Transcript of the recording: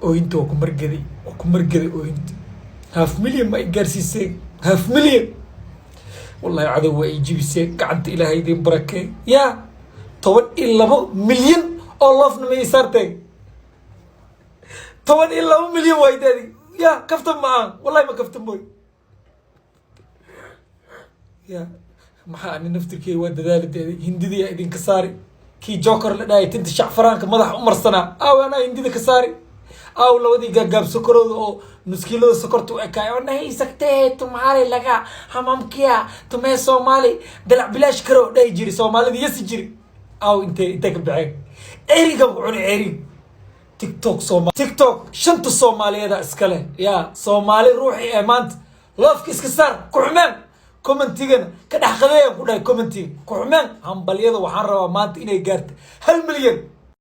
وانت وكمرقدي وانت هاف مليون ما يقرسي هاف مليون والله عدو يجيب سيك قعدت الى هيدي بركه يا طول الا مليون الله فينا ما يسارتك طول الا مليون وايدادي يا كفتم معاه والله ما كفتم بوي يا maxaa ani naftirkay waa dadaaldeedii hindidii idin ka saari ki joker la dhaay tinta shacfaraanka madax u marsana ana hindida ka saari labadii gaagaab sokorooda oo nuskilada sokorta u ekay oo nahay sagtee tumaale laga hamamkiya tumay Soomaali dalac bilaash karo dhaay jiri Soomaalida yasi jiri intee ka bixin eriga wuxuu eri TikTok shanta Soomaaliyeed iskale ya Soomaali ruuxi ee maanta lafka iska saar ku xumaan كومنتيجنا كده حقيقة كده كومنتي كحمان هم بليده وحرة ما أنت إني جرت 1 مليون